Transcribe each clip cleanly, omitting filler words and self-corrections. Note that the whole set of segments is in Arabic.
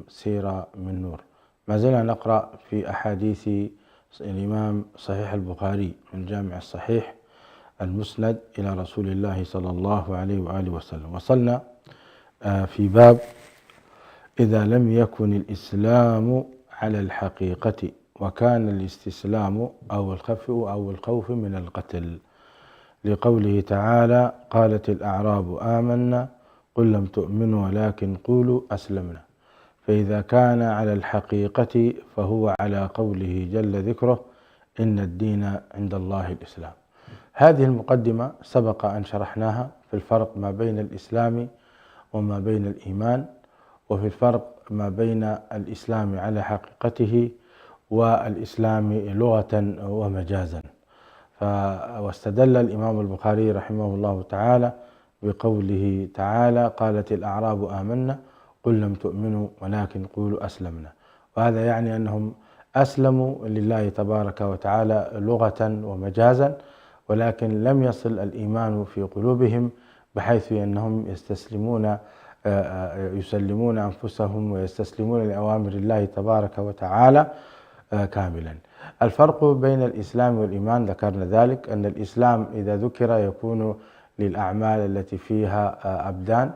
سيرة من نور. ما زلنا نقرأ في أحاديث الإمام صحيح البخاري من جامع الصحيح المسند إلى رسول الله صلى الله عليه وآله وسلم. وصلنا في باب إذا لم يكن الإسلام على الحقيقة وكان الاستسلام أو الخوف من القتل، لقوله تعالى: قالت الأعراب آمنا قل لم تؤمنوا ولكن قولوا أسلمنا. فإذا كان على الحقيقة فهو على قوله جل ذكره: إن الدين عند الله الإسلام. هذه المقدمة سبق أن شرحناها في الفرق ما بين الإسلام وما بين الإيمان، وفي الفرق ما بين الإسلام على حقيقته والإسلام لغة ومجازا. واستدل الإمام البخاري رحمه الله تعالى بقوله تعالى: قالت الأعراب آمنا قل لم تؤمنوا ولكن قولوا أسلمنا. وهذا يعني أنهم أسلموا لله تبارك وتعالى لغة ومجازا، ولكن لم يصل الإيمان في قلوبهم بحيث أنهم يسلمون أنفسهم ويستسلمون لأوامر الله تبارك وتعالى كاملا. الفرق بين الإسلام والإيمان ذكرنا ذلك، أن الإسلام إذا ذكر يكون للأعمال التي فيها أبدان،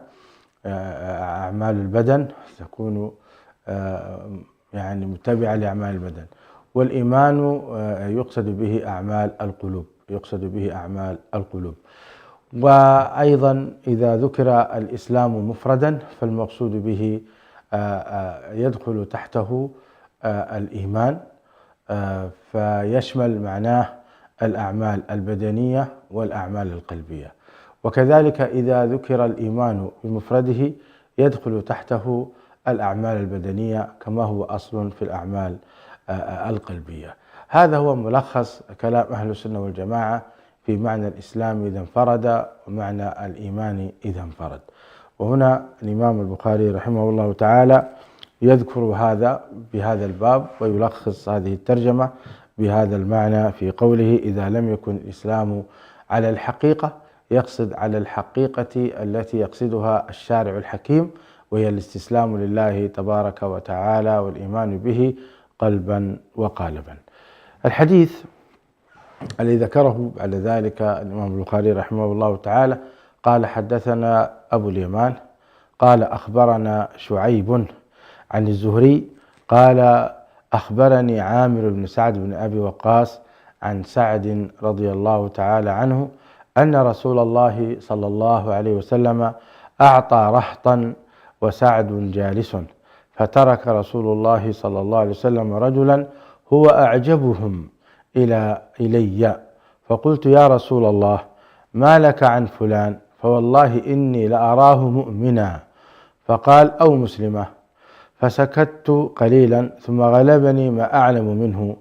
أعمال البدن تكون يعني متبعة لأعمال البدن، والإيمان يقصد به أعمال القلوب. وأيضا إذا ذكر الإسلام مفردا فالمقصود به يدخل تحته الإيمان، فيشمل معناه الأعمال البدنية والأعمال القلبية. وكذلك إذا ذكر الإيمان بمفرده يدخل تحته الأعمال البدنية كما هو أصل في الأعمال القلبية. هذا هو ملخص كلام أهل السنة والجماعة في معنى الإسلام إذا انفرد ومعنى الإيمان إذا انفرد. وهنا الإمام البخاري رحمه الله تعالى يذكر هذا بهذا الباب ويلخص هذه الترجمة بهذا المعنى في قوله: إذا لم يكن الإسلام على الحقيقة، يقصد على الحقيقة التي يقصدها الشارع الحكيم، وهي الاستسلام لله تبارك وتعالى والإيمان به قلبا وقالبا. الحديث الذي ذكره بعد ذلك الإمام البخاري رحمه الله تعالى قال: حدثنا أبو اليمان قال أخبرنا شعيب عن الزهري قال أخبرني عامر بن سعد بن أبي وقاص عن سعد رضي الله تعالى عنه أن رسول الله صلى الله عليه وسلم أعطى رهطا وسعد جالس، فترك رسول الله صلى الله عليه وسلم رجلا هو أعجبهم إلي، فقلت: يا رسول الله، ما لك عن فلان؟ فوالله إني لأراه مؤمنا. فقال: أو مسلمة. فسكت قليلا ثم غلبني ما أعلم منه،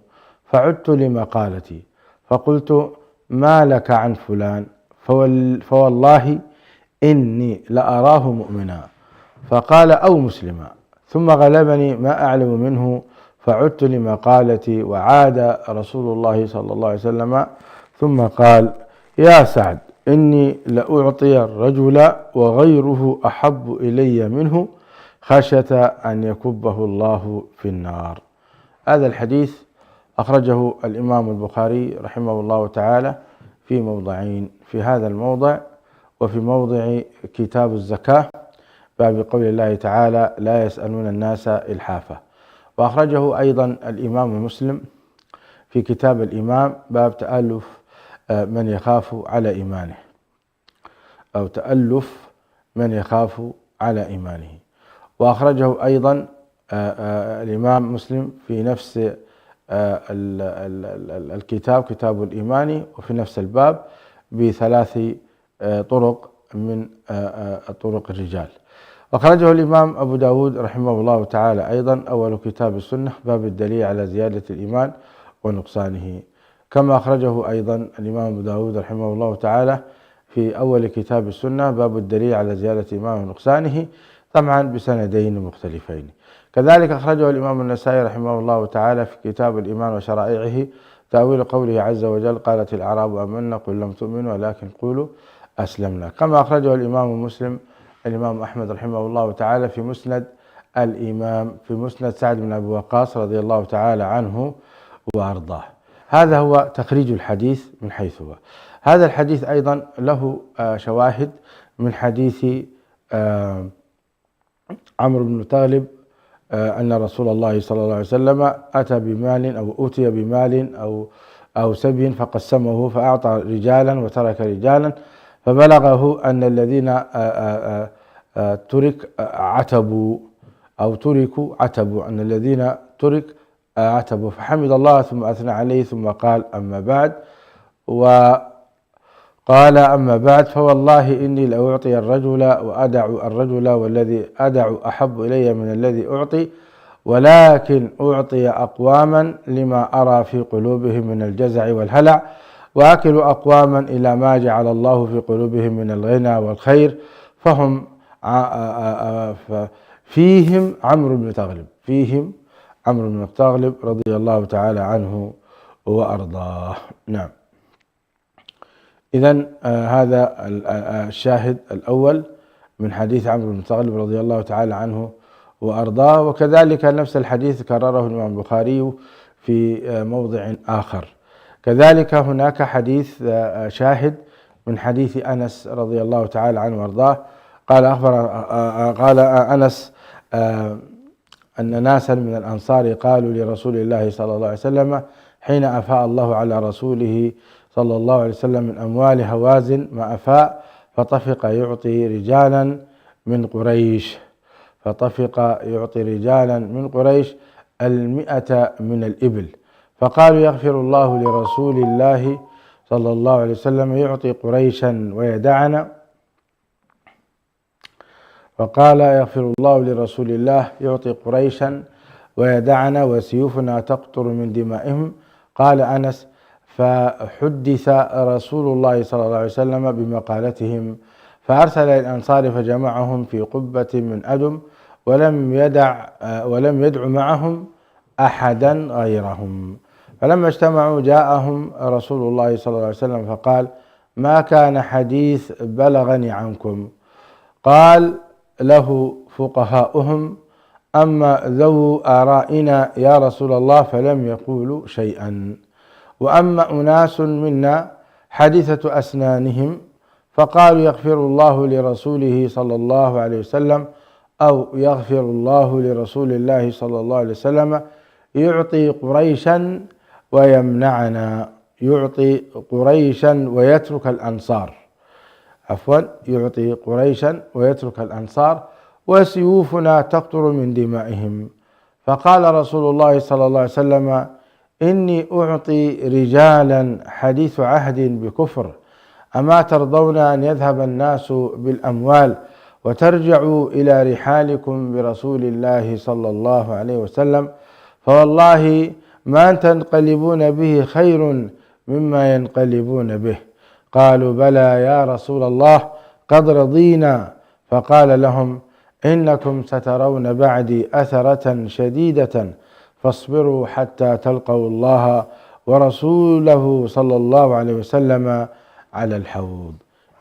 فعدت لمقالتي فقلت: ما لك عن فلان؟ فوالله إني لأراه مؤمنا. فقال: أو مسلما. ثم غلبني ما أعلم منه، فعدت لمقالتي، وعاد رسول الله صلى الله عليه وسلم ثم قال: يا سعد، إني لأعطي الرجل وغيره أحب إلي منه خشية أن يكبه الله في النار. هذا الحديث أخرجه الإمام البخاري رحمه الله تعالى في موضعين: في هذا الموضع وفي موضع كتاب الزكاة باب قول الله تعالى: لا يسألون الناس إلحافا. وأخرجه أيضا الإمام مسلم في كتاب الإيمان باب تألف من يخاف على إيمانه، أو تألف من يخاف على إيمانه. وأخرجه أيضا الإمام مسلم في نفس الكتاب، كتاب الإيمان، وفي نفس الباب بثلاث طرق من طرق الرجال. وأخرجه الإمام أبو داود رحمه الله تعالى أيضا أول كتاب السنة باب الدليل على زيادة الإيمان ونقصانه، كما أخرجه أيضا الإمام أبو داود رحمه الله تعالى في أول كتاب السنة باب الدليل على زيادة الإيمان ونقصانه، طبعا بسندين مختلفين. كذلك أخرجه الإمام النسائي رحمه الله تعالى في كتاب الإيمان وشرائعه تأويل قوله عز وجل: قالت الأعراب آمنا قل لم تؤمنوا ولكن قولوا أسلمنا. كما أخرجه الإمام مسلم الإمام أحمد رحمه الله تعالى في مسند الإمام في مسند سعد بن أبي وقاص رضي الله تعالى عنه وأرضاه. هذا هو تخريج الحديث من حيث هو. هذا الحديث أيضا له شواهد من حديث عمرو بن تغلب أن رسول الله صلى الله عليه وسلم أتى بمال أو أوتي بمال أو سبي فقسمه فأعطى رجالا وترك رجالا، فبلغه أن الذين تركوا عتبوا، أن الذين ترك عتبوا، فحمد الله ثم أثنى عليه ثم قال أما بعد، وقال أما بعد فوالله إني لأعطي الرجل وأدع الرجل والذي أدع أحب إلي من الذي أعطي، ولكن أعطي أقواما لما أرى في قلوبهم من الجزع والهلع، وأكل أقواما إلى ما جعل الله في قلوبهم من الغنى والخير، فيهم عمرو بن تغلب رضي الله تعالى عنه وأرضاه. نعم. إذن هذا الشاهد الأول من حديث عمرو بن تغلب رضي الله تعالى عنه وأرضاه، وكذلك نفس الحديث كرره الإمام البخاري في موضع آخر. كذلك هناك حديث شاهد من حديث أنس رضي الله تعالى عنه وأرضاه، قال أنس أن ناسا من الأنصار قالوا لرسول الله صلى الله عليه وسلم حين أفاء الله على رسوله صلى الله عليه وسلم من أموال هوازن ما أفاء، فطفق يعطي رجالا من قريش 100 من الإبل، فقالوا يغفر الله لرسول الله صلى الله عليه وسلم يعطي قريشا ويدعنا، فقال يغفر الله لرسول الله يعطي قريشا ويدعنا وسيوفنا تقطر من دمائهم. قال أنس فحدث رسول الله صلى الله عليه وسلم بمقالتهم، فأرسل الأنصار فجمعهم في قبة من أدم ولم يدع معهم أحدا غيرهم، فلما اجتمعوا جاءهم رسول الله صلى الله عليه وسلم فقال ما كان حديث بلغني عنكم. قال له فقهاؤهم أما ذو آرائنا يا رسول الله فلم يقولوا شيئا، وأما أناس منا حديثة أسنانهم فقالوا يغفر الله لرسوله صلى الله عليه وسلم أو يغفر الله لرسول الله صلى الله عليه وسلم يعطي قريشا ويمنعنا، يعطي قريشا ويترك الأنصار، يعطي قريشا ويترك الأنصار وسيوفنا تقطر من دمائهم. فقال رسول الله صلى الله عليه وسلم إني أعطي رجالا حديث عهد بكفر، أما ترضون أن يذهب الناس بالأموال وترجعوا إلى رحالكم برسول الله صلى الله عليه وسلم، فوالله ما تنقلبون به خير مما ينقلبون به. قالوا بلى يا رسول الله قد رضينا. فقال لهم إنكم سترون بعدي أثرة شديدة فاصبروا حتى تلقوا الله ورسوله صلى الله عليه وسلم على الحوض.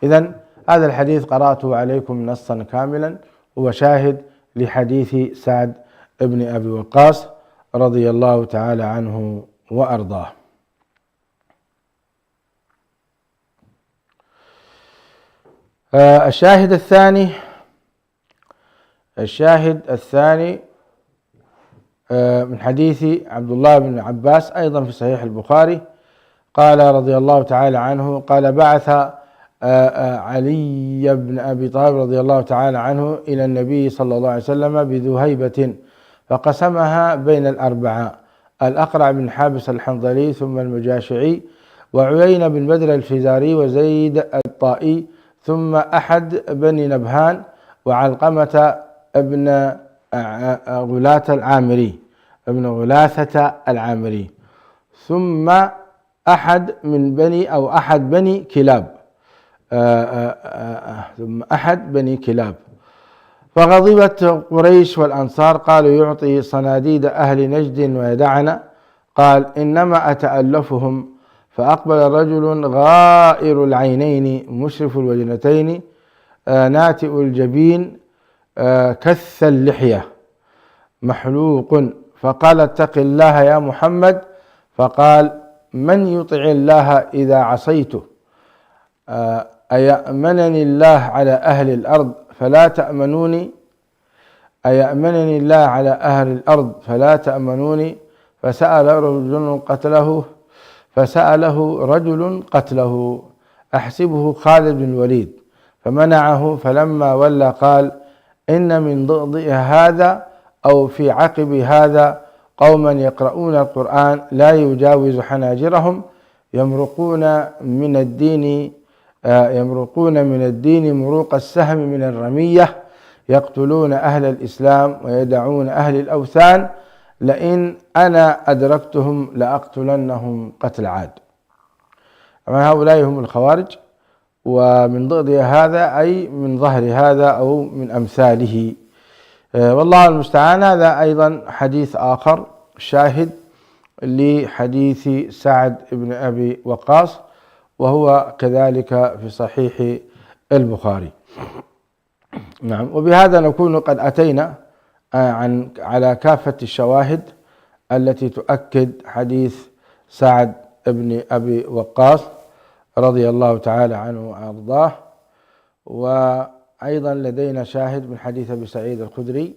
إذن هذا الحديث قرأته عليكم نصا كاملا، هو شاهد لحديث سعد بن أبي وقاص رضي الله تعالى عنه وأرضاه. الشاهد الثاني من حديث عبد الله بن عباس أيضا في صحيح البخاري، قال رضي الله تعالى عنه قال بعث علي بن أبي طالب رضي الله تعالى عنه إلى النبي صلى الله عليه وسلم بذهيبة فقسمها بين الأربعة: الأقرع بن حابس الحنظلي ثم المجاشعي وعيينة بن بدر الفزاري وزيد الطائي ثم أحد بني نبهان وعلقمة ابن غلاثة العامري ثم أحد بني كلاب. فغضبت قريش والأنصار قالوا يعطي صناديد أهل نجد ويدعنا. قال إنما أتألفهم. فأقبل رجل غائر العينين مشرف الوجنتين ناتئ الجبين كث اللحية محلوق، فقال اتق الله يا محمد، فقال من يطع الله إذا عصيته؟ أيأمنني الله على أهل الأرض فلا تأمنوني؟ أيأمنني الله على أهل الأرض فلا تأمنوني؟ فسأله رجل قتله أحسبه خالد بن الوليد، فمنعه، فلما ولى قال إن من ضئضئ هذا أو في عقب هذا قوما يقرؤون القرآن لا يجاوز حناجرهم يمرقون من الدين مروق السهم من الرمية، يقتلون أهل الإسلام ويدعون أهل الأوثان، لئن أنا أدركتهم لأقتلنهم قتل عاد. هؤلاء هم الخوارج. ومن ضد هذا أي من ظهر هذا أو من أمثاله، والله المستعان. هذا أيضا حديث آخر شاهد لحديث سعد بن أبي وقاص، وهو كذلك في صحيح البخاري. نعم، وبهذا نكون قد أتينا على كافة الشواهد التي تؤكد حديث سعد بن أبي وقاص رضي الله تعالى عنه وأرضاه. وأيضا لدينا شاهد من حديث أبي سعيد الخدري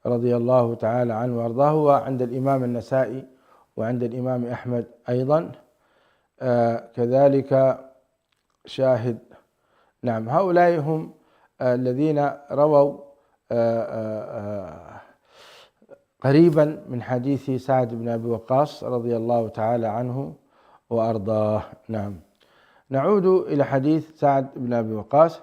رضي الله تعالى عنه وأرضاه، وعند الإمام النسائي وعند الإمام أحمد أيضا كذلك شاهد. نعم، هؤلاء هم الذين رووا قريبا من حديث سعد بن أبي وقاص رضي الله تعالى عنه وأرضاه. نعم، نعود إلى حديث سعد بن أبي وقاص.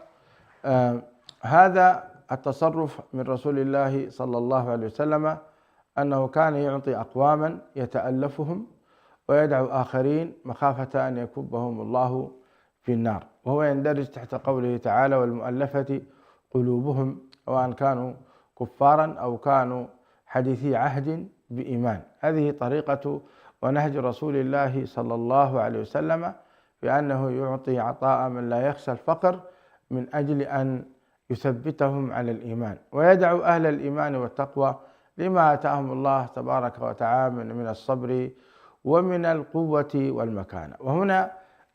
هذا التصرف من رسول الله صلى الله عليه وسلم أنه كان يعطي أقواما يتألفهم ويدعو آخرين مخافة أن يكبهم الله في النار، وهو يندرج تحت قوله تعالى والمؤلفة قلوبهم، سواء كانوا كفارا أو كانوا حديثي عهد بإيمان. هذه طريقة ونهج رسول الله صلى الله عليه وسلم، بأنه يعطي عطاء من لا يخشى الفقر من أجل أن يثبتهم على الإيمان، ويدعو أهل الإيمان والتقوى لما آتاهم الله تبارك وتعالى من الصبر ومن القوة والمكانة. وهنا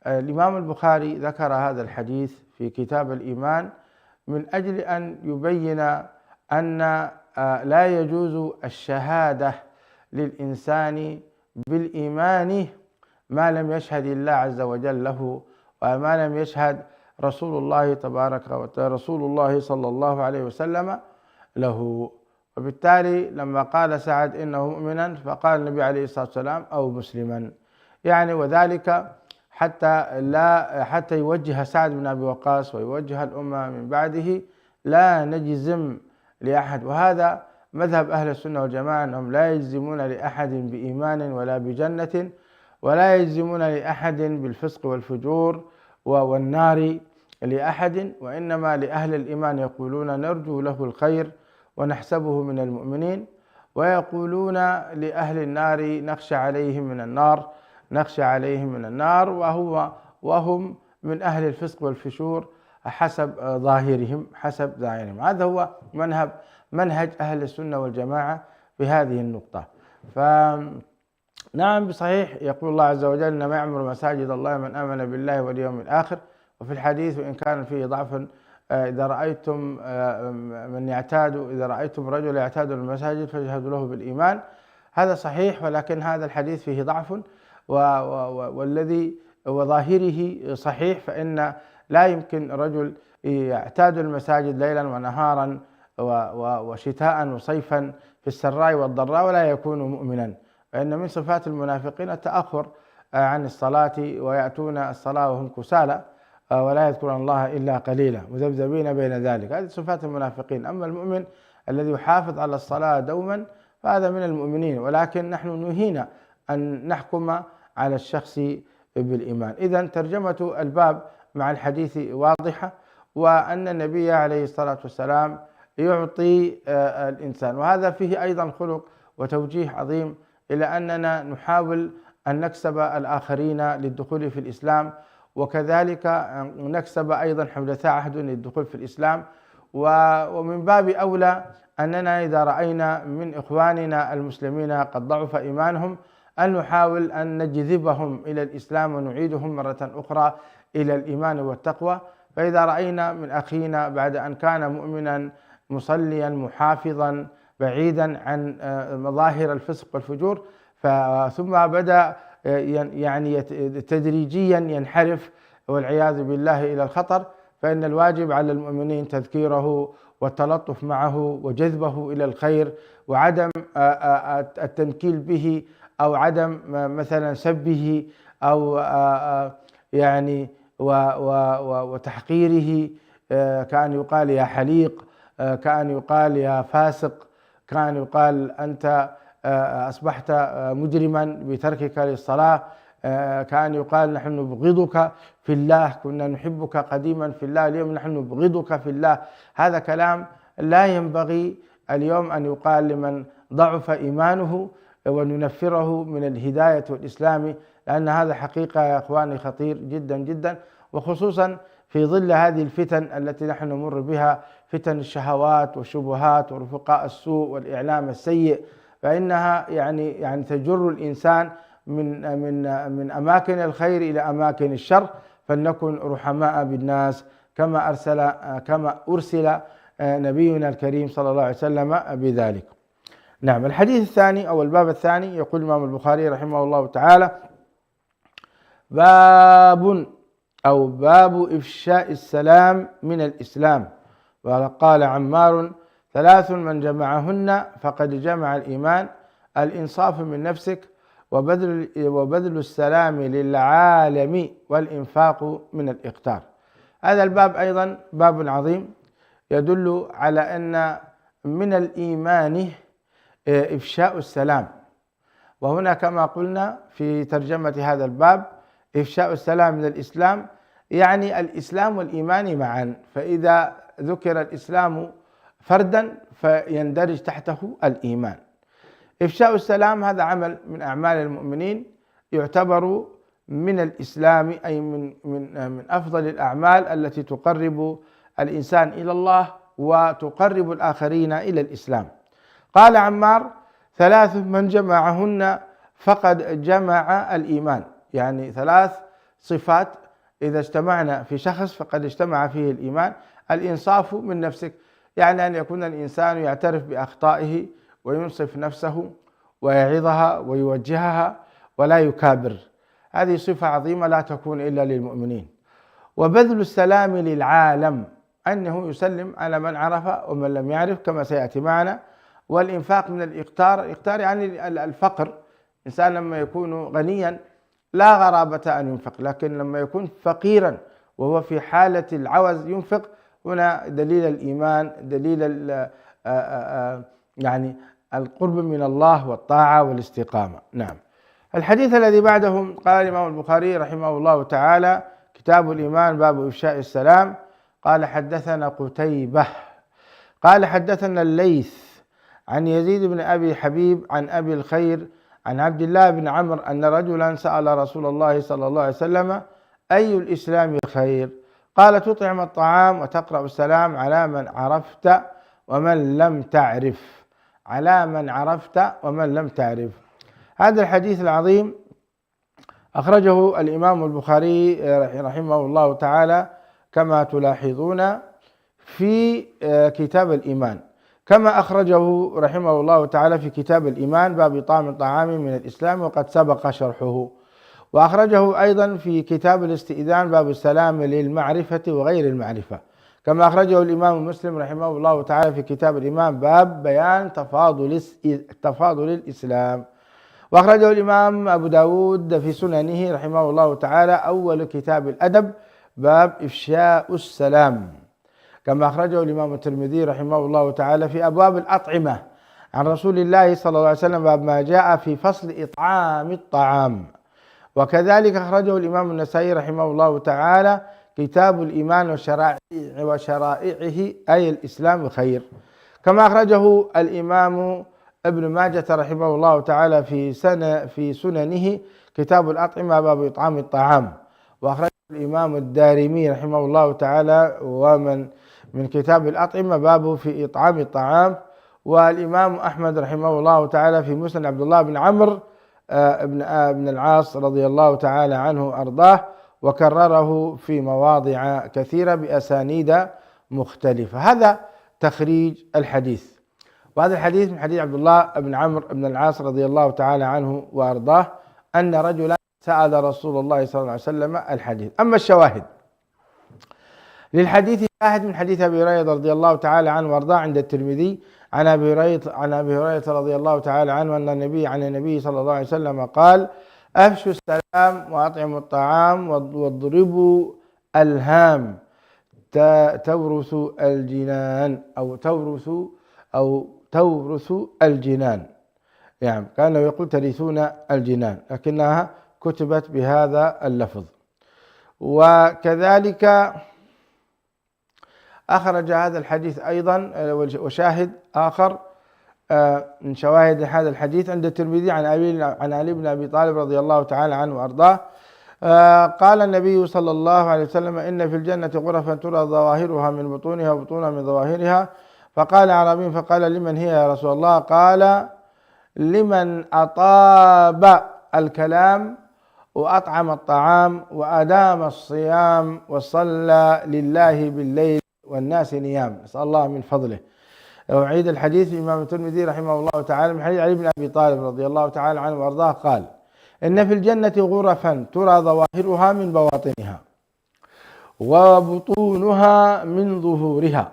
الإمام البخاري ذكر هذا الحديث في كتاب الإيمان من أجل أن يبين أن لا يجوز الشهادة للإنسان بالإيمان ما لم يشهد الله عز وجل له، وما لم يشهد رسول الله صلى الله عليه وسلم له. وبالتالي لما قال سعد إنه مؤمنا، فقال النبي عليه الصلاة والسلام أو مسلما، يعني وذلك حتى يوجه سعد بن أبي وقاص ويوجه الأمة من بعده لا نجزم لأحد. وهذا مذهب أهل السنة والجماعة، أنهم لا يجزمون لأحد بإيمان ولا بجنة، ولا يجزمون لأحد بالفسق والفجور والنار لأحد، وإنما لأهل الإيمان يقولون نرجو له الخير ونحسبه من المؤمنين، ويقولون لأهل النار نخشى عليهم من النار، وهم من أهل الفسق والفجور حسب ظاهرهم. هذا هو منهج أهل السنة والجماعة في هذه النقطة. فنعم، بصحيح يقول الله عز وجل إنما يعمر مساجد الله من آمن بالله واليوم الآخر. وفي الحديث وإن كان فيه ضعف إذا رأيتم رجل يعتاد المساجد فاجهدوا له بالإيمان. هذا صحيح، ولكن هذا الحديث فيه ضعف، والذي وظاهره صحيح، فإن لا يمكن رجل يعتاد المساجد ليلا ونهارا وشتاء وصيفا في السراء والضراء ولا يكون مؤمنا، فإن من صفات المنافقين التأخر عن الصلاة، ويأتون الصلاة وهم كسالى ولا يذكرون الله إلا قليلا مذبذبين بين ذلك. هذه صفات المنافقين. أما المؤمن الذي يحافظ على الصلاة دوما فهذا من المؤمنين، ولكن نحن نهينا أن نحكم على الشخص بالإيمان. إذن ترجمة الباب مع الحديث واضحة، وأن النبي عليه الصلاة والسلام يعطي الإنسان، وهذا فيه أيضا خلق وتوجيه عظيم إلى أننا نحاول أن نكسب الآخرين للدخول في الإسلام، وكذلك نكسب أيضا حدثاء عهد للدخول في الإسلام، ومن باب أولى أننا إذا رأينا من إخواننا المسلمين قد ضعف إيمانهم أن نحاول أن نجذبهم إلى الإسلام ونعيدهم مرة أخرى إلى الإيمان والتقوى. فإذا رأينا من أخينا بعد أن كان مؤمنا مصليا محافظا بعيدا عن مظاهر الفسق والفجور ثم بدأ يعني تدريجيا ينحرف والعياذ بالله إلى الخطر، فإن الواجب على المؤمنين تذكيره والتلطف معه وجذبه إلى الخير، وعدم التنكيل به أو عدم مثلا سبه أو يعني وتحقيره، كأن يقال يا حليق، كأن يقال يا فاسق، كأن يقال أنت أصبحت مجرما بتركك للصلاة، كأن يقال نحن نبغضك في الله، كنا نحبك قديما في الله، اليوم نحن نبغضك في الله. هذا كلام لا ينبغي اليوم أن يقال لمن ضعف إيمانه وننفره من الهداية والإسلام، لأن هذا حقيقة يا إخواني خطير جدا جدا، وخصوصا في ظل هذه الفتن التي نحن نمر بها، فتن الشهوات والشبهات ورفقاء السوء والإعلام السيء، فإنها يعني تجر الإنسان من أماكن الخير إلى أماكن الشر. فلنكن رحماء بالناس كما أرسل نبينا الكريم صلى الله عليه وسلم بذلك. نعم. الحديث الثاني أو الباب الثاني، يقول الإمام البخاري رحمه الله تعالى: باب إفشاء السلام من الإسلام. وقال عمار: 3 من جمعهن فقد جمع الإيمان: الإنصاف من نفسك، وبذل السلام للعالم، والإنفاق من الإقتار. هذا الباب أيضا باب عظيم يدل على أن من الإيمان إفشاء السلام. وهنا كما قلنا في ترجمة هذا الباب إفشاء السلام من الإسلام، يعني الإسلام والإيمان معا، فإذا ذكر الإسلام فردا فيندرج تحته الإيمان. إفشاء السلام هذا عمل من أعمال المؤمنين، يعتبر من الإسلام، أي من أفضل الأعمال التي تقرب الإنسان إلى الله وتقرب الآخرين إلى الإسلام. قال عمار: 3 من جمعهن فقد جمع الإيمان، يعني 3 صفات إذا اجتمعنا في شخص فقد اجتمع فيه الإيمان. الإنصاف من نفسك، يعني أن يكون الإنسان يعترف بأخطائه وينصف نفسه ويعظها ويوجهها ولا يكابر، هذه صفة عظيمة لا تكون إلا للمؤمنين. وبذل السلام للعالم، أنه يسلم على من عرف ومن لم يعرف كما سيأتي معنا. والإنفاق من الإقتار، الإقتار يعني الفقر، الإنسان لما يكون غنيا لا غرابة أن ينفق، لكن لما يكون فقيرا وهو في حالة العوز ينفق، هنا دليل الإيمان، دليل يعني القرب من الله والطاعة والاستقامة. نعم. الحديث الذي بعده قال الإمام البخاري رحمه الله تعالى: كتاب الإيمان، باب إفشاء السلام. قال: حدثنا قتيبة قال حدثنا الليث عن يزيد بن أبي حبيب عن أبي الخير عن عبد الله بن عمرو أن رجلا سأل رسول الله صلى الله عليه وسلم: أي الإسلام خير؟ قال: تطعم الطعام وتقرأ السلام على من عرفت ومن لم تعرف. على من عرفت ومن لم تعرف. هذا الحديث العظيم أخرجه الإمام البخاري رحمه الله تعالى كما تلاحظون في كتاب الإيمان، كما أخرجه رحمه الله تعالى في كتاب الإيمان باب إطعام الطعام من الإسلام، وقد سبق شرحه. وأخرجه أيضا في كتاب الاستئذان باب السلام للمعرفة وغير المعرفة، كما أخرجه الإمام مسلم رحمه الله تعالى في كتاب الإيمان باب بيان تفاضل الإسلام. وأخرجه الإمام أبو داود في سننه رحمه الله تعالى أول كتاب الأدب باب إفشاء السلام، كما أخرجه الإمام الترمذي رحمه الله تعالى في أبواب الأطعمة عن رسول الله صلى الله عليه وسلم باب ما جاء في فصل إطعام الطعام. وكذلك أخرجه الإمام النسائي رحمه الله تعالى كتاب الإيمان وشرائعه أي الإسلام خير، كما أخرجه الإمام ابن ماجة رحمه الله تعالى في سننه كتاب الأطعمة باب إطعام الطعام. وأخرجه الإمام الدارمي رحمه الله تعالى من كتاب الأطعمة، باب في إطعام الطعام. والإمام أحمد رحمه الله تعالى في مسند عبد الله بن عمرو بن العاص رضي الله تعالى عنه وأرضاه، وكرره في مواضع كثيرة بأسانيد مختلفة. هذا تخريج الحديث. وهذا الحديث من حديث عبد الله بن عمرو بن العاص رضي الله تعالى عنه وأرضاه أن رجلا سأل رسول الله صلى الله عليه وسلم الحديث. أما الشواهد للحديث، شاهد من حديث أبي هريرة رضي الله تعالى عنه وأرضاه عند الترمذي عن أبي هريرة رضي الله تعالى عنه أن النبي صلى الله عليه وسلم قال: أفشوا السلام وأطعموا الطعام واضربوا الهام تورث الجنان أو تورث الجنان. يعني كان يقول ترثون الجنان، لكنها كتبت بهذا اللفظ. وكذلك أخرج هذا الحديث أيضا وشاهد آخر من شواهد هذا الحديث عند الترمذي عن علي بن أبي طالب رضي الله تعالى عنه وأرضاه قال النبي صلى الله عليه وسلم: إن في الجنة غرفا ترى ظواهرها من بطونها وبطونها من ظواهرها. فقال أعرابي: فقال لمن هي يا رسول الله؟ قال: لمن أطاب الكلام وأطعم الطعام وأدام الصيام وصلى لله بالليل والناس نيام. نسأل الله من فضله. وعيد الحديث الإمام الترمذي رحمه الله تعالى من حديث علي بن أبي طالب رضي الله تعالى عنه وأرضاه قال: إن في الجنة غرفا ترى ظواهرها من بواطنها وبطونها من ظهورها.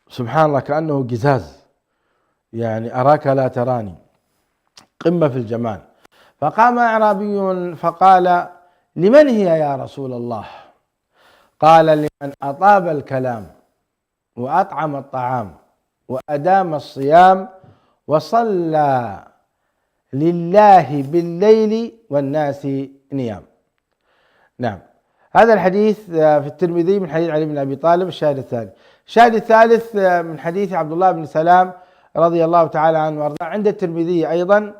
سبحان الله، كأنه قزاز، يعني أراك لا تراني، قمة في الجمال. فقام أعرابي فقال: لمن هي يا رسول الله؟ قال: لمن أطاب الكلام وأطعم الطعام وأدام الصيام وصلى لله بالليل والناس نيام. نعم، هذا الحديث في الترمذي من حديث علي بن أبي طالب. الشاهد الثالث من حديث عبد الله بن سلام رضي الله تعالى عنه وارضاه عند الترمذي أيضا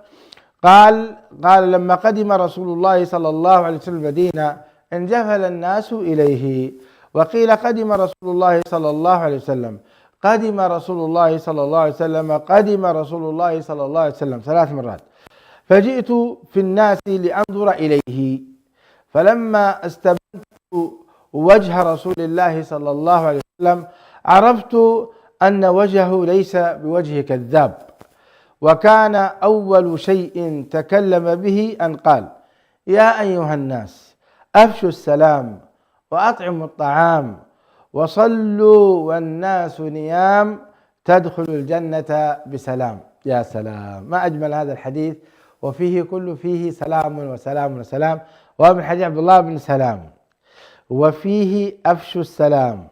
قال لما قدم رسول الله صلى الله عليه وسلم المدينة انجفل الناس إليه. وقيل قدم رسول الله صلى الله عليه وسلم، قدم رسول الله صلى الله عليه وسلم، قدم رسول الله صلى الله عليه وسلم 3 مرات. فجئت في الناس لأنظر إليه، فلما استبنت وجه رسول الله صلى الله عليه وسلم عرفت أن وجهه ليس بوجه كذاب. وكان أول شيء تكلم به أن قال: يا أيها الناس أفشوا السلام وأطعموا الطعام وصلوا والناس نيام تدخل الجنة بسلام. يا سلام، ما أجمل هذا الحديث، وفيه فيه سلام وسلام وسلام. ومن حديث عبد الله بن سلام: وفيه أفشوا السلام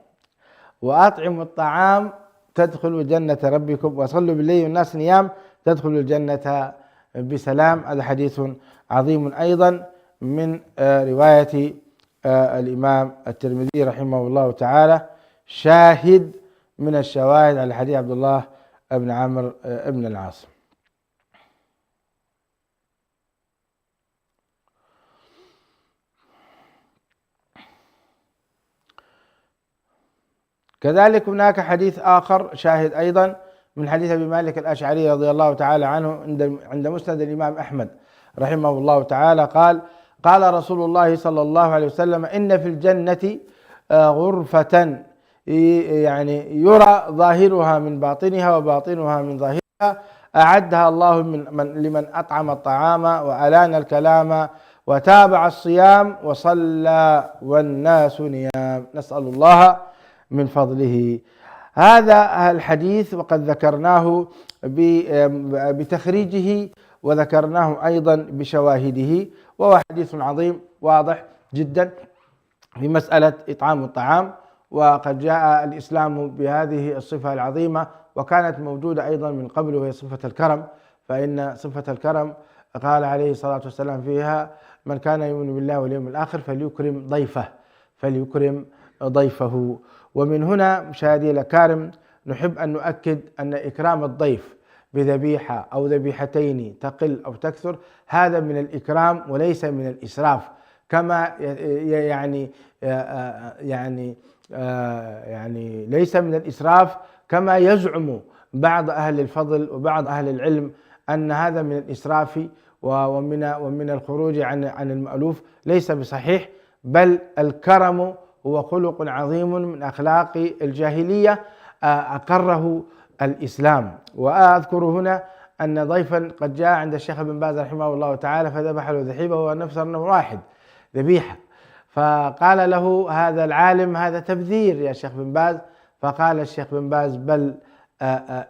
وأطعموا الطعام تدخلوا جنة ربكم وصلوا بالليل والناس نيام تدخلوا الجنة بسلام. هذا حديث عظيم أيضا من رواية الإمام الترمذي رحمه الله تعالى، شاهد من الشواهد على حديث عبد الله بن عمرو بن العاص. كذلك هناك حديث آخر شاهد أيضا من حديث أبي مالك الأشعري رضي الله تعالى عنه عند مسند الإمام أحمد رحمه الله تعالى قال رسول الله صلى الله عليه وسلم: إن في الجنة غرفة يعني يرى ظاهرها من باطنها وباطنها من ظاهرها، أعدها الله لمن أطعم الطعام وألان الكلام وتابع الصيام وصلى والناس نيام. نسأل الله من فضله. هذا الحديث وقد ذكرناه بتخريجه وذكرناه أيضا بشواهده، وهو حديث عظيم واضح جدا في مسألة إطعام الطعام. وقد جاء الإسلام بهذه الصفة العظيمة، وكانت موجودة أيضا من قبل، وهي صفة الكرم. فإن صفة الكرم قال عليه الصلاة والسلام فيها: من كان يؤمن بالله واليوم الآخر فليكرم ضيفه. ومن هنا مشاهدي الأكارم نحب أن نؤكد أن إكرام الضيف بذبيحة أو ذبيحتين تقل أو تكثر هذا من الإكرام وليس من الإسراف، كما يعني يعني ليس من الإسراف كما يزعم بعض أهل الفضل وبعض أهل العلم أن هذا من الإسراف ومن الخروج عن المألوف. ليس بصحيح، بل الكرم هو خلق عظيم من أخلاق الجاهلية أقره الإسلام. وأذكر هنا أن ضيفا قد جاء عند الشيخ بن باز رحمه الله تعالى فذبح له ذبيحة وهو نفس واحد ذبيحة، فقال له هذا العالم هذا تبذير يا شيخ بن باز، فقال الشيخ بن باز بل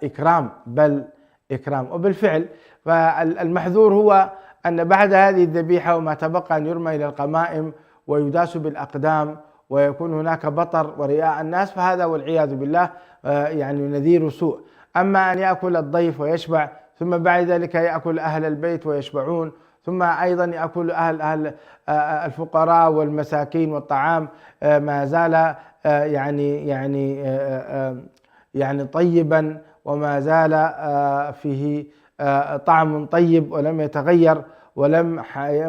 إكرام، بل إكرام. وبالفعل فالمحذور هو أن بعد هذه الذبيحة وما تبقى أن يرمى إلى القمائم ويداس بالأقدام ويكون هناك بطر ورئاء الناس، فهذا والعياذ بالله يعني نذير سوء. أما أن يأكل الضيف ويشبع ثم بعد ذلك يأكل أهل البيت ويشبعون، ثم أيضا يأكل أهل الفقراء والمساكين والطعام ما زال يعني طيبا وما زال فيه طعم طيب ولم يتغير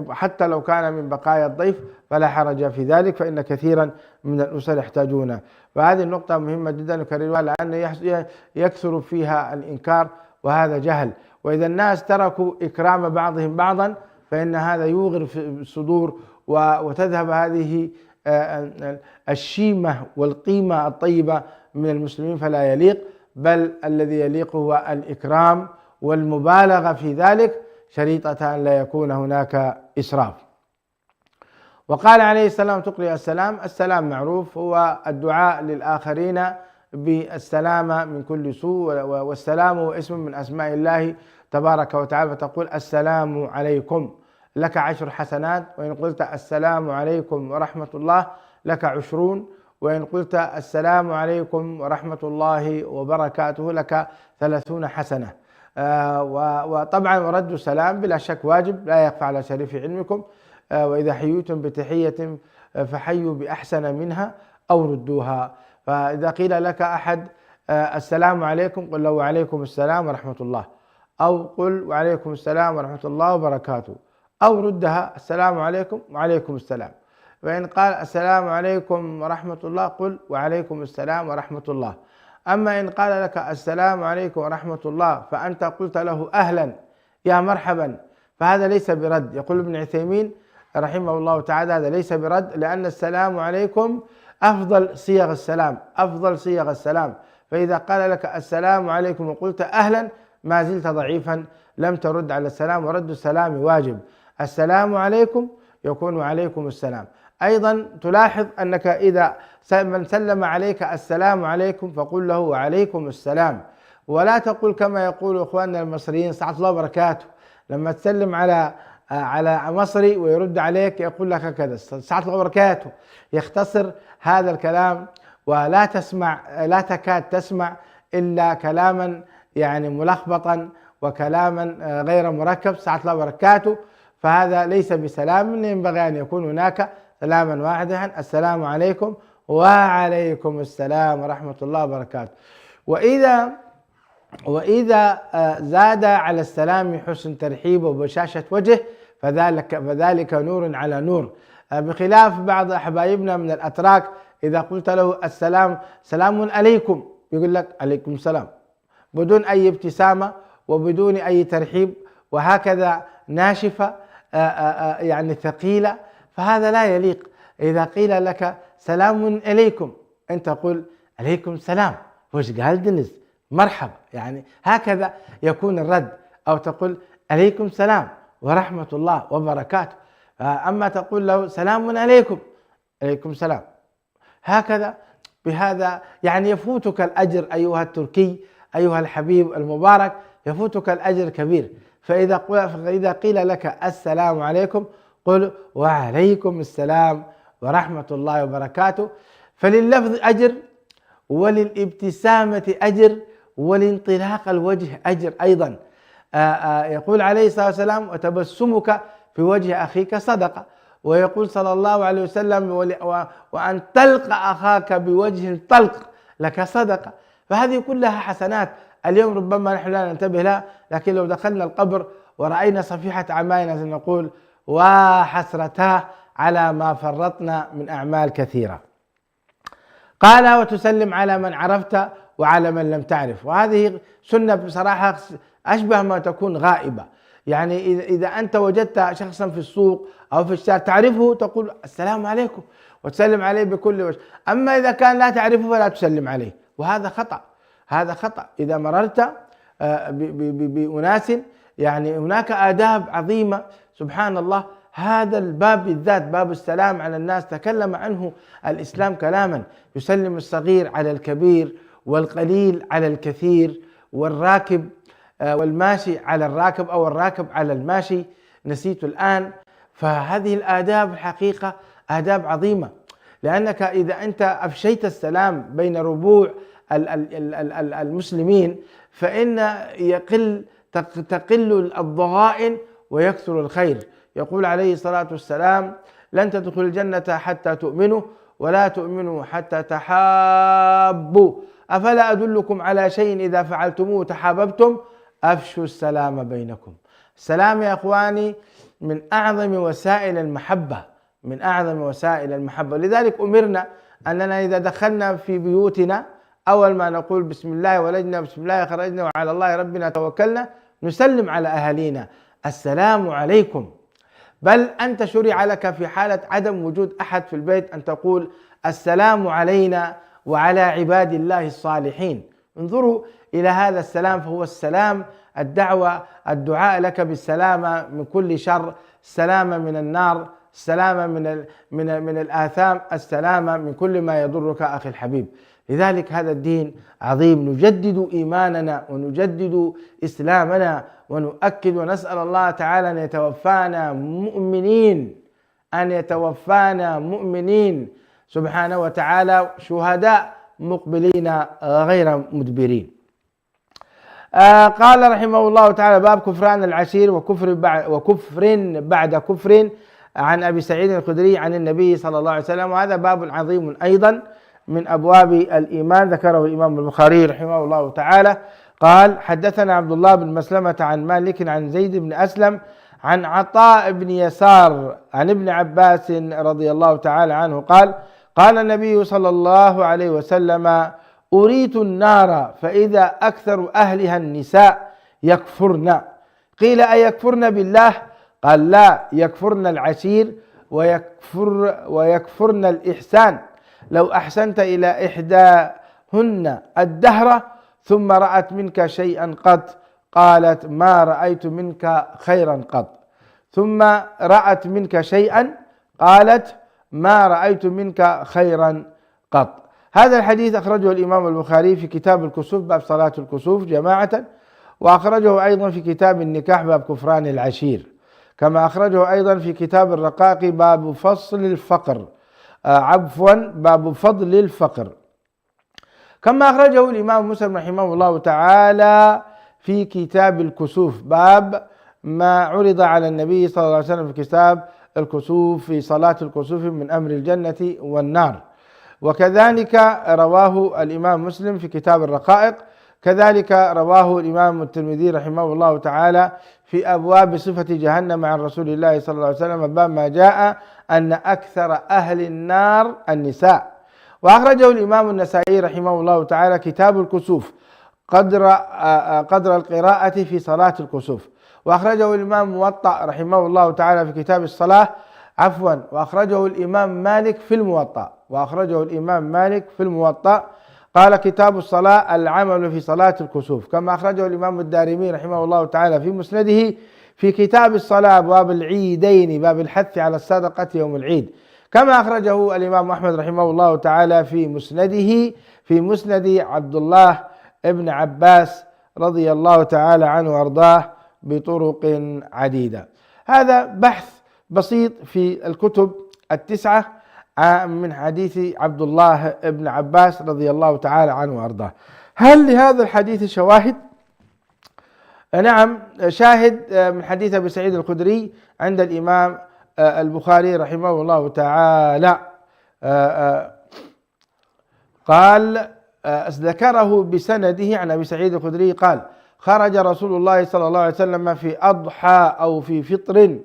حتى لو كان من بقايا الضيف فلا حرج في ذلك، فإن كثيرا من الأسر يحتاجونه. فهذه النقطة مهمة جدا نكررها لأن يكثر فيها الإنكار وهذا جهل. وإذا الناس تركوا إكرام بعضهم بعضا فإن هذا يوغر في الصدور وتذهب هذه الشيمة والقيمة الطيبة من المسلمين، فلا يليق، بل الذي يليق هو الإكرام والمبالغة في ذلك شريطة أن لا يكون هناك إسراف. وقال عليه السلام تقرئ السلام. السلام معروف هو الدعاء للآخرين بالسلامة من كل سوء، والسلام هو اسم من أسماء الله تبارك وتعالى، فتقول السلام عليكم لك 10 حسنات، وإن قلت السلام عليكم ورحمة الله لك 20، وإن قلت السلام عليكم ورحمة الله وبركاته لك 30 حسنة. وطبعا ورد السلام بلا شك واجب لا يخفى على شريف علمكم، وإذا حييتم بتحية فحيوا بأحسن منها أو ردوها. فإذا قيل لك أحد السلام عليكم قل له وعليكم السلام ورحمة الله، أو قل وعليكم السلام ورحمة الله وبركاته، أو ردها السلام عليكم وعليكم السلام. وإن قال السلام عليكم ورحمة الله قل وعليكم السلام ورحمة الله. أما إن قال لك السلام عليكم ورحمة الله فأنت قلت له أهلا يا مرحبا، فهذا ليس برد. يقول ابن عثيمين رحمه الله تعالى هذا ليس برد، لأن السلام عليكم أفضل صيغ السلام، أفضل صيغ السلام. فإذا قال لك السلام عليكم وقلت أهلا ما زلت ضعيفا، لم ترد على السلام، ورد السلام واجب. السلام عليكم يكون عليكم السلام. أيضا تلاحظ أنك إذا من سلم عليك السلام عليكم فقل له وعليكم السلام، ولا تقول كما يقول إخواننا المصريين سعة الله وبركاته. لما تسلم على مصري ويرد عليك يقول لك كذا سعة الله وبركاته، يختصر هذا الكلام ولا تسمع، لا تكاد تسمع إلا كلاما يعني ملخبطا وكلاما غير مركب سعة الله وبركاته. فهذا ليس بسلام، ينبغي أن يكون هناك سلاما واحدا السلام عليكم وعليكم السلام ورحمة الله وبركاته. وإذا زاد على السلام حسن ترحيب وبشاشة وجه فذلك نور على نور، بخلاف بعض أحبايبنا من الأتراك إذا قلت له السلام سلام عليكم يقول لك عليكم السلام بدون أي ابتسامة وبدون أي ترحيب، وهكذا ناشفة يعني ثقيلة، فهذا لا يليق. إذا قيل لك سلام عليكم أنت قل عليكم السلام وش قال دنس مرحبا، يعني هكذا يكون الرد، أو تقول عليكم السلام ورحمة الله وبركاته. أما تقول له سلام عليكم عليكم السلام هكذا، بهذا يعني يفوتك الأجر أيها التركي أيها الحبيب المبارك، يفوتك الأجر كبير. فإذا قيل لك السلام عليكم قل وعليكم السلام ورحمة الله وبركاته، فلللفظ أجر وللابتسامة أجر ولانطلاق الوجه أجر أيضا. يقول عليه الصلاة والسلام وتبسمك في وجه أخيك صدقة، ويقول صلى الله عليه وسلم وأن تلقى أخاك بوجه طلق لك صدقة. فهذه كلها حسنات اليوم ربما نحن لا ننتبه لها، لكن لو دخلنا القبر ورأينا صفيحة أعمالنا سنقول وحسرتاه على ما فرطنا من أعمال كثيرة. قال وتسلم على من عرفت وعلى من لم تعرف. وهذه سنة بصراحة أشبه ما تكون غائبة. يعني إذا أنت وجدت شخصا في السوق أو في الشارع تعرفه تقول السلام عليكم وتسلم عليه بكل وجه. أما إذا كان لا تعرفه فلا تسلم عليه، وهذا خطأ. هذا خطأ. إذا مررت بأناس يعني هناك آداب عظيمة سبحان الله. هذا الباب بالذات باب السلام على الناس تكلم عنه الإسلام كلاما، يسلم الصغير على الكبير والقليل على الكثير والراكب والماشي على الراكب أو الراكب على الماشي، نسيت الآن. فهذه الآداب الحقيقة آداب عظيمة، لأنك إذا أنت أفشيت السلام بين ربوع المسلمين فإن تقل الضغائن ويكثر الخير. يقول عليه الصلاة والسلام: لن تدخلوا الجنة حتى تؤمنوا ولا تؤمنوا حتى تحابوا، أفلا أدلكم على شيء إذا فعلتموه تحاببتم؟ أفشوا السلام بينكم. السلام يا أخواني من أعظم وسائل المحبة، من أعظم وسائل المحبة. لذلك أمرنا أننا إذا دخلنا في بيوتنا أول ما نقول بسم الله ولجنا بسم الله خرجنا وعلى الله ربنا توكلنا، نسلم على أهالينا السلام عليكم. بل أنت شرع لك في حالة عدم وجود أحد في البيت أن تقول السلام علينا وعلى عباد الله الصالحين. انظروا إلى هذا السلام، فهو السلام الدعوة، الدعاء لك بالسلامة من كل شر، السلامة من النار، السلامة من الآثام، السلامة من كل ما يضرك أخي الحبيب. لذلك هذا الدين عظيم، نجدد إيماننا ونجدد إسلامنا ونؤكد ونسأل الله تعالى أن يتوفانا مؤمنين، أن يتوفانا مؤمنين سبحانه وتعالى شهداء مقبلين غير مدبرين. قال رحمه الله تعالى: باب كفران العشير وكفر بعد كفر، عن أبي سعيد الخدري عن النبي صلى الله عليه وسلم. وهذا باب عظيم أيضا من أبواب الإيمان، ذكره الإمام البخاري رحمه الله تعالى. قال: حدثنا عبد الله بن مسلمة عن مالك عن زيد بن أسلم عن عطاء بن يسار عن ابن عباس رضي الله تعالى عنه قال: قال النبي صلى الله عليه وسلم: أريت النار فإذا أكثر أهلها النساء يكفرن. قيل: أيكفرن بالله؟ قال: لا، يكفرن العشير ويكفرن الإحسان. لو أحسنت إلى إحداهن الدهر ثم رأت منك شيئا قط قالت ما رأيت منك خيرا قط، ثم رأت منك شيئا قالت ما رأيت منك خيرا قط. هذا الحديث أخرجه الإمام البخاري في كتاب الكسوف باب صلاة الكسوف جماعة، وأخرجه أيضا في كتاب النكاح باب كفران العشير، كما أخرجه أيضا في كتاب الرقاق باب فصل الفقر، باب فضل الفقر. كما أخرجه الإمام مسلم رحمه الله تعالى في كتاب الكسوف باب ما عرض على النبي صلى الله عليه وسلم في كتاب الكسوف في صلاة الكسوف من أمر الجنة والنار. وكذلك رواه الإمام مسلم في كتاب الرقائق، كذلك رواه الإمام الترمذي رحمه الله تعالى في أبواب صفة جهنم عن رسول الله صلى الله عليه وسلم باب ما جاء أن أكثر أهل النار النساء. وأخرجه الإمام النسائي رحمه الله تعالى كتاب الكسوف قدر القراءة في صلاة الكسوف. وأخرجه الإمام موطأ رحمه الله تعالى في كتاب الصلاة وأخرجه الإمام مالك في الموطأ قال: كتاب الصلاة العمل في صلاة الكسوف. كما أخرجه الإمام الدارمي رحمه الله تعالى في مسنده في كتاب الصلاة باب العيدين باب الحث على الصدقة يوم العيد. كما أخرجه الإمام أحمد رحمه الله تعالى في مسند عبد الله ابن عباس رضي الله تعالى عنه وأرضاه بطرق عديدة. هذا بحث بسيط في الكتب التسعة من حديث عبد الله ابن عباس رضي الله تعالى عنه وأرضاه. هل لهذا الحديث شواهد؟ نعم، شاهد من حديث أبي سعيد الخدري عند الإمام البخاري رحمه الله تعالى. قال ذكره بسنده عن أبي سعيد الخدري قال: خرج رسول الله صلى الله عليه وسلم في أضحى أو في فطر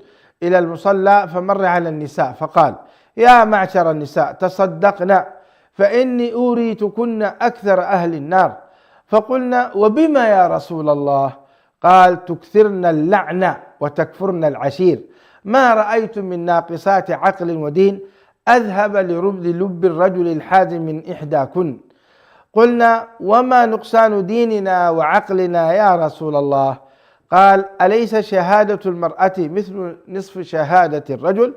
إلى المصلى فمر على النساء فقال: يا معشر النساء تصدقن فإني أوريتكن أكثر أهل النار. فقلنا: وبما يا رسول الله؟ قال: تكثرن اللعن وتكفرن العشير، ما رأيت من ناقصات عقل ودين أذهب للب الرجل الحازم من إحداكن. قلنا: وما نقصان ديننا وعقلنا يا رسول الله؟ قال: أليس شهادة المرأة مثل نصف شهادة الرجل؟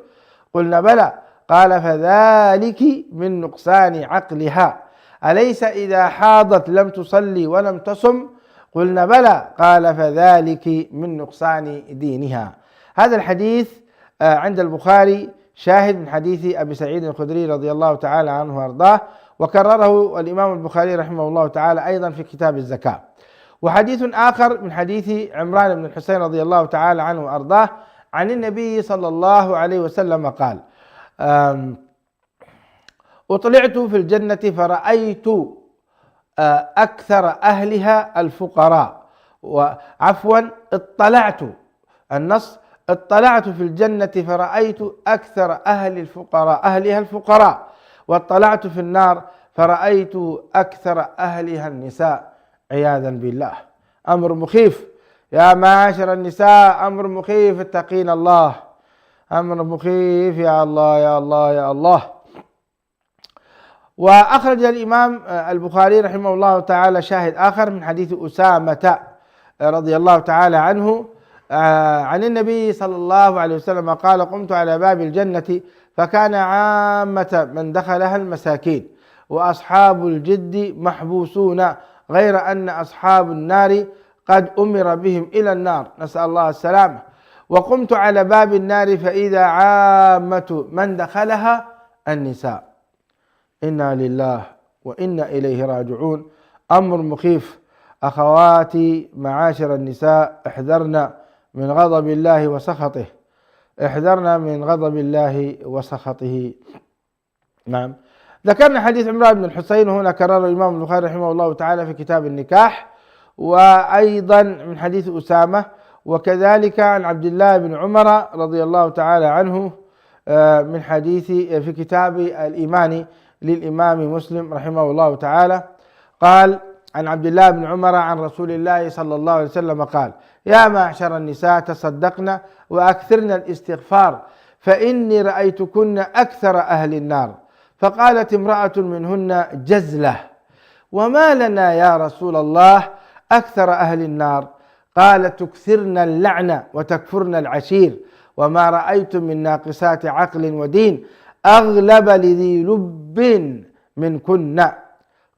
قلنا: بلى. قال: فذلك من نقصان عقلها. أليس إذا حاضت لم تصلي ولم تصم؟ قلنا: بلى. قال: فذلك من نقصان دينها. هذا الحديث عند البخاري شاهد من حديث أبي سعيد الخدري رضي الله تعالى عنه وأرضاه، وكرره الإمام البخاري رحمه الله تعالى أيضا في كتاب الزكاة. وحديث آخر من حديث عمران بن الحسين رضي الله تعالى عنه وأرضاه عن النبي صلى الله عليه وسلم قال: أطلعت في الجنة فرأيت أكثر أهلها الفقراء. وعفوا، اطلعت في الجنة فرأيت أكثر أهلها الفقراء، واطلعت في النار فرأيت أكثر أهلها النساء، عياذا بالله. أمر مخيف يا معاشر النساء، أمر مخيف، اتقين الله، أمر مخيف، يا الله يا الله يا الله. وأخرج الإمام البخاري رحمه الله تعالى شاهد آخر من حديث أسامة رضي الله تعالى عنه عن النبي صلى الله عليه وسلم قال: قمت على باب الجنة فكان عامة من دخلها المساكين، وأصحاب الجد محبوسون، غير أن أصحاب النار قد أمر بهم إلى النار، نسأل الله السلامة. وقمت على باب النار فإذا عامة من دخلها النساء. إنا لله وإنا إليه راجعون. أمر مخيف. أخواتي معاشر النساء، احذرنا من غضب الله وسخطه، احذرنا من غضب الله وسخطه. نعم. ذكرنا حديث عمران بن الحسين، وهنا كرر الإمام البخاري رحمه الله تعالى في كتاب النكاح، وأيضا من حديث أسامة، وكذلك عن عبد الله بن عمر رضي الله تعالى عنه من حديث في كتاب الإيمان للإمام مسلم رحمه الله تعالى. قال عن عبد الله بن عمر عن رسول الله صلى الله عليه وسلم قال: يا معشر النساء تصدقن وأكثرن الاستغفار، فإني رأيتكن أكثر أهل النار. فقالت امرأة منهن: جزلة، وما لنا يا رسول الله أكثر أهل النار؟ قال: تكثرن اللعن وتكفرن العشير، وما رأيت من ناقصات عقل ودين أغلب لذي لب منكن.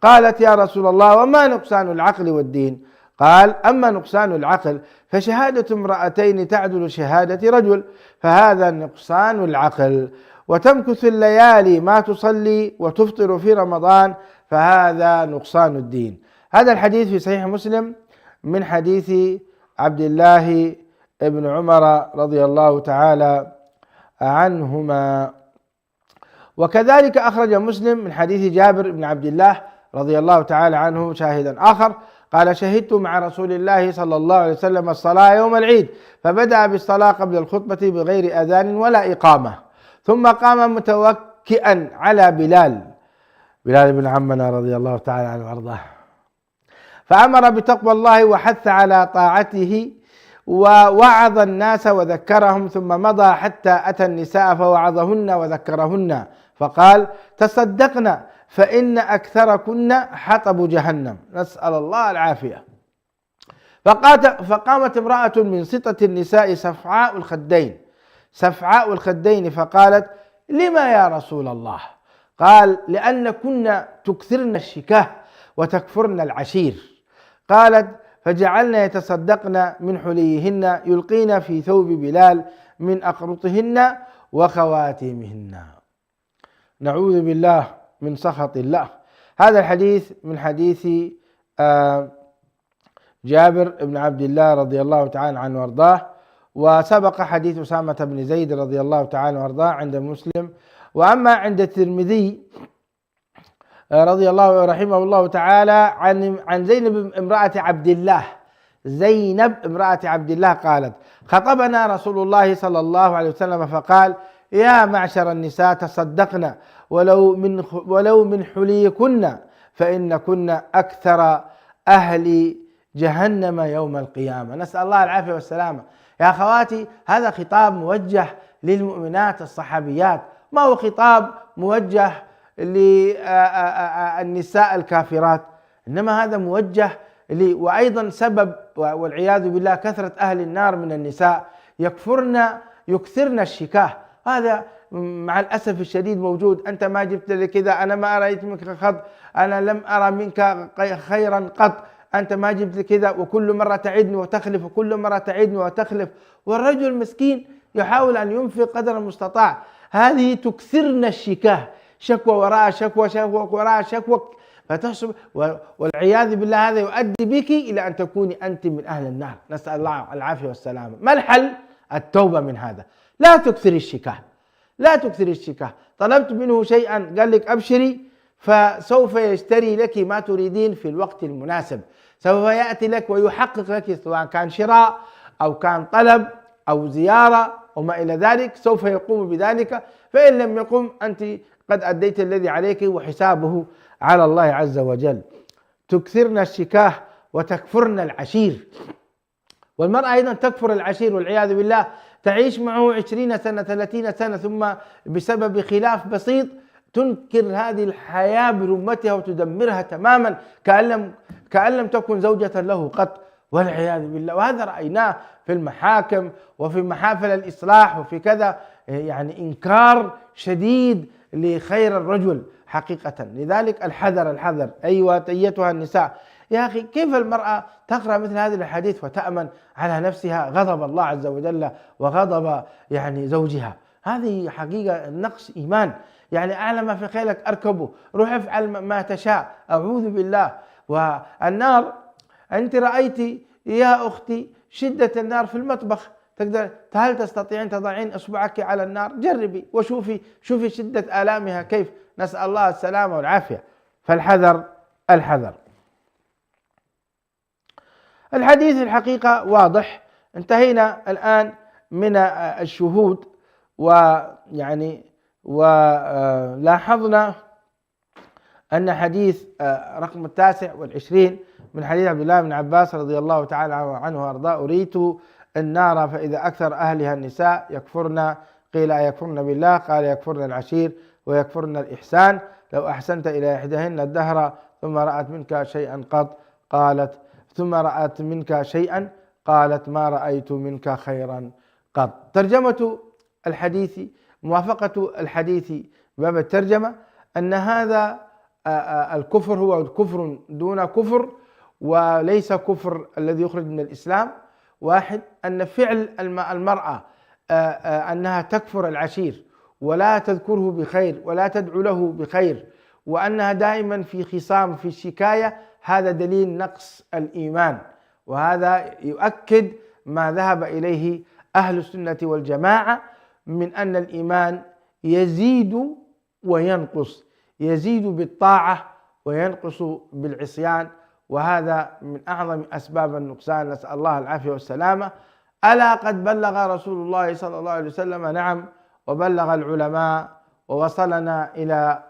قالت: يا رسول الله، وما نقصان العقل والدين؟ قال: أما نقصان العقل فشهادة امرأتين تعدل شهادة رجل، فهذا نقصان العقل. وتمكث الليالي ما تصلي وتفطر في رمضان، فهذا نقصان الدين. هذا الحديث في صحيح مسلم من حديث عبد الله بن عمر رضي الله تعالى عنهما. وكذلك أخرج مسلم من حديث جابر بن عبد الله رضي الله تعالى عنه شاهدا آخر قال: شهدت مع رسول الله صلى الله عليه وسلم الصلاة يوم العيد، فبدأ بالصلاة قبل الخطبة بغير أذان ولا إقامة، ثم قام متوكئا على بلال بن عمنا رضي الله تعالى عنه وارضاه، فأمر بتقوى الله وحث على طاعته، ووعظ الناس وذكرهم، ثم مضى حتى أتى النساء فوعظهن وذكرهن، فقال: تصدقن فإن أكثركن حطب جهنم، نسأل الله العافية. فقامت امرأة من سطة النساء سفعاء الخدين فقالت: لما يا رسول الله؟ قال: لأن كنا تكثرن الشكاه وتكفرن العشير. قالت: فجعلنا يتصدقن من حليهن يلقين في ثوب بلال من أقرطهن وخواتيمهن. نعوذ بالله من سخط الله. هذا الحديث من حديث جابر بن عبد الله رضي الله تعالى عنه وارضاه، وسبق حديث أسامة بن زيد رضي الله تعالى وارضاه عند مسلم. وأما عند الترمذي رضي الله رحمه الله تعالى عن زينب امرأة عبد الله قالت: خطبنا رسول الله صلى الله عليه وسلم فقال: يا معشر النساء تصدقن ولو من حليكن فإن كن أكثر أهل جهنم يوم القيامة. نسأل الله العافية والسلامة. يا أخواتي، هذا خطاب موجه للمؤمنات الصحابيات، ما هو خطاب موجه للنساء الكافرات، إنما هذا موجه وأيضا سبب والعياذ بالله كثرة أهل النار من النساء يكثرن الشكاه. هذا مع الأسف الشديد موجود. أنت ما جبت لي كذا، أنا ما رأيت منك خط، أنا لم أرى منك خيرا قط، أنت ما جبت لي كذا، وكل مرة تعدني وتخلف، وكل مرة تعدني وتخلف. والرجل مسكين يحاول أن ينفق قدر المستطاع. هذه تكثرن الشكاه، شكوى وراء شكوى، شكوى وراء شكوى، فتحسب والعياذ بالله هذا يؤدي بك إلى أن تكوني أنت من أهل النار. نسأل الله العافية والسلامة. ما الحل؟ التوبة من هذا. لا تكثر الشكاه، لا تكثر الشكاه. طلبت منه شيئا قال لك أبشري، فسوف يشتري لك ما تريدين في الوقت المناسب، سوف يأتي لك ويحقق لك، سواء كان شراء أو كان طلب أو زيارة وما إلى ذلك، سوف يقوم بذلك. فإن لم يقم أنت قد أديت الذي عليك وحسابه على الله عز وجل. تكثرن الشكاه وتكفرن العشير. والمرأة أيضا تكفر العشير والعياذ بالله، تعيش معه 20 سنة 30 سنة، ثم بسبب خلاف بسيط تنكر هذه الحياة برمتها وتدمرها تماما كأن لم تكن زوجة له قط، والعياذ بالله. وهذا رأيناه في المحاكم وفي محافل الإصلاح وفي كذا، يعني إنكار شديد لخير الرجل حقيقة. لذلك الحذر الحذر. أيوة أيتها النساء، يا أخي كيف المرأة تقرأ مثل هذه الحديث وتأمن على نفسها غضب الله عز وجل وغضب يعني زوجها؟ هذه حقيقة نقص إيمان. يعني أعلى ما في خيلك أركبه، روح افعل ما تشاء، أعوذ بالله. والنار، أنت رأيت يا أختي شدة النار في المطبخ، هل تستطيعين تضعين إصبعك على النار؟ جربي شوفي شدة آلامها كيف. نسأل الله السلامة والعافية. فالحذر الحذر. الحديث الحقيقة واضح. انتهينا الآن من الشهود، ولاحظنا أن حديث رقم 29 من حديث عبد الله بن عباس رضي الله تعالى عنه وأرضاه: أريت النار فإذا أكثر أهلها النساء يكفرن، قيل يكفرن بالله، قال يكفرن العشير ويكفرن الإحسان، لو أحسنت إلى إحداهن الدهر ثم رأت منك شيئا قالت ما رأيت منك خيرا قط. ترجمة الحديث، موافقة الحديث باب الترجمة، أن هذا الكفر هو كفر دون كفر، وليس كفر الذي يخرج من الإسلام. واحد، أن فعل المرأة أنها تكفر العشير ولا تذكره بخير ولا تدعو له بخير، وأنها دائما في خصام في الشكاية، هذا دليل نقص الإيمان. وهذا يؤكد ما ذهب إليه أهل السنة والجماعة من أن الإيمان يزيد وينقص، يزيد بالطاعة وينقص بالعصيان، وهذا من أعظم أسباب النقصان. نسأل الله العافية والسلامة. ألا قد بلغ رسول الله صلى الله عليه وسلم؟ نعم، وبلغ العلماء، ووصلنا إلى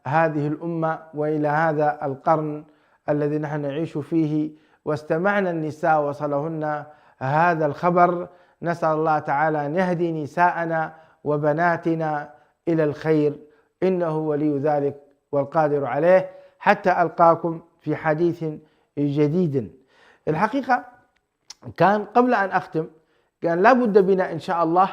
هذه الأمة وإلى هذا القرن الذي نحن نعيش فيه، واستمعنا النساء وصلهن هذا الخبر. نسأل الله تعالى أن يهدي نساءنا وبناتنا إلى الخير، إنه ولي ذلك والقادر عليه. حتى ألقاكم في حديث جديد. الحقيقة كان قبل أن أختم كان لابد بنا إن شاء الله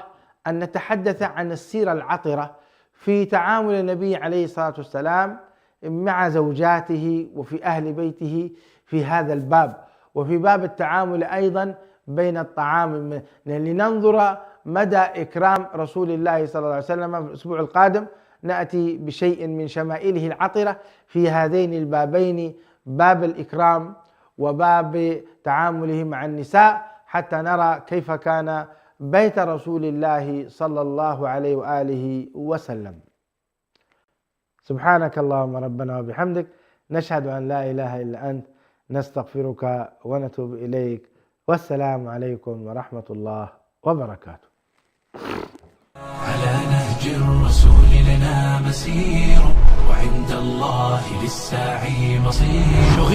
أن نتحدث عن السيرة العطرة في تعامل النبي عليه الصلاة والسلام مع زوجاته وفي أهل بيته في هذا الباب، وفي باب التعامل أيضا بين الطعام، لننظر مدى إكرام رسول الله صلى الله عليه وسلم. في الأسبوع القادم نأتي بشيء من شمائله العطرة في هذين البابين، باب الإكرام وباب تعامله مع النساء، حتى نرى كيف كان بيت رسول الله صلى الله عليه وآله وسلم. سبحانك اللهم ربنا وبحمدك، نشهد أن لا إله إلا أنت، نستغفرك ونتوب إليك، والسلام عليكم ورحمة الله وبركاته. على نهج الرسول لنا مسير، وعند الله للساعي مصير.